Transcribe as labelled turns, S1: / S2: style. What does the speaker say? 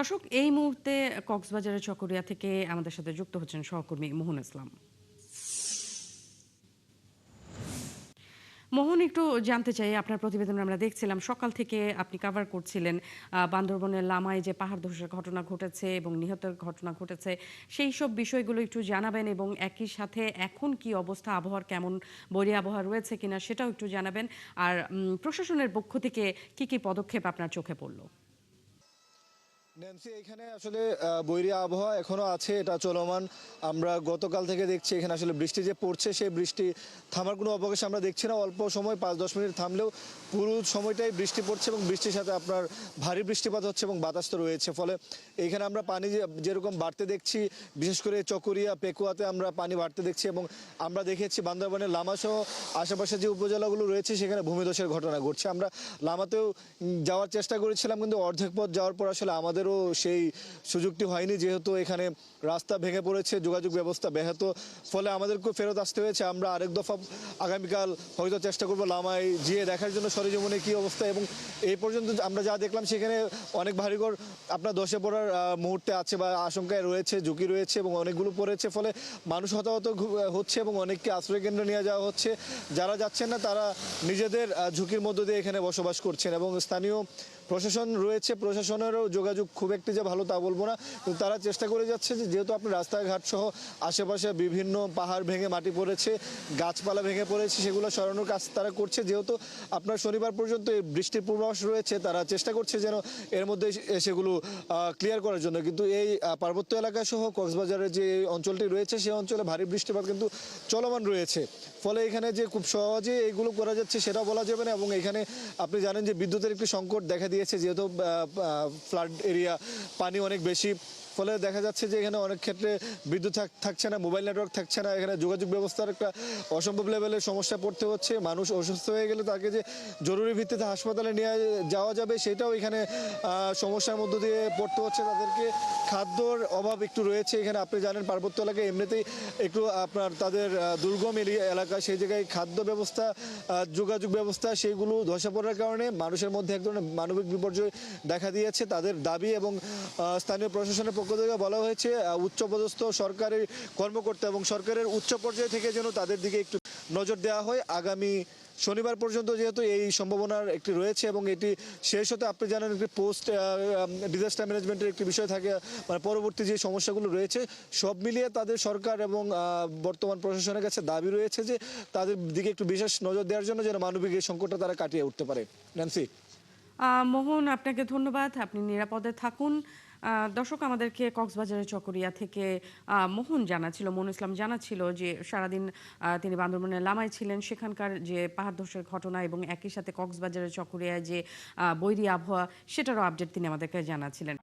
S1: দর্শক এই মুহূর্তে কক্সবাজারের চকরিয়া থেকে আমাদের সাথে যুক্ত হচ্ছেন সহকর্মী মোহন ইসলাম। মোহন, একটু জানতে চাই, আপনার প্রতিবেদন আমরা দেখছিলাম সকাল থেকে আপনি কভার করছিলেন বান্দরবনের লামায় যে পাহাড় ধসের ঘটনা ঘটেছে এবং নিহতের ঘটনা ঘটেছে, সেই সব বিষয়গুলো একটু জানাবেন এবং একই সাথে এখন কি অবস্থা, আবহাওয়ার কেমন বৈরী আবহাওয়া রয়েছে কিনা সেটাও একটু জানাবেন। আর প্রশাসনের পক্ষ থেকে কি কি পদক্ষেপ আপনার চোখে পড়লো?
S2: ন্যান্সি, এখানে আসলে বৈরী আবহাওয়া এখনো আছে, এটা চলমান। আমরা গতকাল থেকে দেখছি এখানে আসলে বৃষ্টি যে পড়ছে, সেই বৃষ্টি থামার কোনো অবকাশ আমরা দেখছি না। অল্প সময় 5-10 মিনিট থামলেও পুরো সময়টাই বৃষ্টি পড়ছে এবং বৃষ্টির সাথে আপনার ভারী বৃষ্টিপাত হচ্ছে এবং বাতাস তো রয়েছে। ফলে এখানে আমরা পানি যেরকম বাড়তে দেখছি, বিশেষ করে চকরিয়া পেকুয়াতে আমরা পানি বাড়তে দেখছি এবং আমরা দেখেছি বান্দরবানের লামাসহ আশেপাশে যে উপজেলাগুলো রয়েছে সেখানে ভূমিধসের ঘটনা ঘটছে। আমরা লামাতেও যাওয়ার চেষ্টা করেছিলাম, কিন্তু অর্ধেক পথ যাওয়ার পর আসলে আমাদেরও সেই সুযোগটি হয়নি, যেহেতু এখানে রাস্তা ভেঙে পড়েছে, যোগাযোগ ব্যবস্থা ব্যাহত। ফলে আমাদেরকে ফেরত আসতে হয়েছে। আমরা আরেক দফা আগামীকাল হয়তো চেষ্টা করবো লামায় গিয়ে দেখার জন্য সরেজমিনে কী অবস্থা। এবং এই পর্যন্ত আমরা যা দেখলাম সেখানে অনেক ভারীঘর আপনার ধসে পড়ার মুহূর্তে আছে বা আশঙ্কায় রয়েছে, ঝুঁকি রয়েছে এবং অনেকগুলো পড়েছে। ফলে মানুষ হতাহত হচ্ছে এবং অনেককে আশ্রয়কেন্দ্র নিয়ে যাওয়া হচ্ছে। যারা যাচ্ছেন না তারা নিজেদের ঝুঁকির মধ্য দিয়ে এখানে বসবাস করছেন এবং স্থানীয় প্রশাসন রয়েছে, প্রশাসনেরও যোগাযোগ খুব একটি যে ভালো তা বলবো না, কিন্তু তারা চেষ্টা করে যাচ্ছে যে যেহেতু আপনার রাস্তাঘাট সহ আশেপাশে বিভিন্ন পাহাড় ভেঙে মাটি পড়েছে, গাছপালা ভেঙে পড়েছে, সেগুলো সরানোর কাজ তারা করছে। যেহেতু আপনার শনিবার পর্যন্ত এই বৃষ্টির পূর্বাভাস রয়েছে, তারা চেষ্টা করছে যেন এর মধ্যে সেগুলো ক্লিয়ার করার জন্য। কিন্তু এই পার্বত্য এলাকা সহ কক্সবাজারের যে অঞ্চলটি রয়েছে সেই অঞ্চলে ভারী বৃষ্টিপাত কিন্তু চলমান রয়েছে। ফলে এখানে যে খুব সহজে এইগুলো করা যাচ্ছে সেটা বলা যাবে না। এবং এখানে আপনি জানেন যে বিদ্যুতের একটি সংকট দেখা দিয়েছে, যেহেতু ফ্লাড এরিয়া, পানি অনেক বেশি। ফলে দেখা যাচ্ছে যে এখানে অনেক ক্ষেত্রে বিদ্যুৎ থাকছে না, মোবাইল নেটওয়ার্ক থাকছে না, এখানে যোগাযোগ ব্যবস্থার একটা অসম্ভব লেভেলের সমস্যা পড়তে হচ্ছে। মানুষ অসুস্থ হয়ে গেলে তাকে যে জরুরি ভিত্তিতে হাসপাতালে নিয়ে যাওয়া যাবে সেটাও এখানে সমস্যার মধ্য দিয়ে পড়তে হচ্ছে তাদেরকে। খাদ্যর অভাব একটু রয়েছে এখানে। আপনি জানেন পার্বত্য এলাকায় এমনিতেই একটু আপনার তাদের দুর্গম এলাকা, সেই জায়গায় খাদ্য ব্যবস্থা, যোগাযোগ ব্যবস্থা সেইগুলো ধসে পড়ার কারণে মানুষের মধ্যে এক ধরনের মানবিক বিপর্যয় দেখা দিয়েছে। তাদের দাবি এবং স্থানীয় প্রশাসনের পক্ষ থেকে বলা হয়েছে উচ্চপদস্থ সরকারি কর্মকর্তা এবং সরকারের উচ্চ পর্যায় থেকে যেন তাদের দিকে একটু নজর দেওয়া হয়। আগামী শনিবার পর্যন্ত যেহেতু এই সম্ভাবনার একটি রয়েছে এবং এটি শেষ হতে আপনি জানেন একটি পোস্ট ডিজাস্টার ম্যানেজমেন্টের একটি বিষয় থাকে, মানে পরবর্তী যে সমস্যাগুলো রয়েছে সব মিলিয়ে তাদের সরকার এবং বর্তমান প্রশাসনের কাছে দাবি রয়েছে যে তাদের দিকে একটু বিশেষ নজর দেওয়ার জন্য যেন মানবিক এই সংকটটা তারা কাটিয়ে উঠতে পারে। ন্যান্সি।
S1: মোহন, আপনাকে ধন্যবাদ, আপনি নিরাপদে থাকুন। দর্শক, আমাদেরকে কক্সবাজারের চকরিয়া থেকে মোহন জানাচ্ছিল, মোহন ইসলাম জানাচ্ছিল যে সারাদিন তিনি বান্দরবনের লামায় ছিলেন, সেখানকার যে পাহাড় ধসের ঘটনা এবং একই সাথে কক্সবাজারের চকরিয়ায় যে বৈরী আবহাওয়া, সেটারও আপডেট তিনি আমাদেরকে জানাচ্ছিলেন।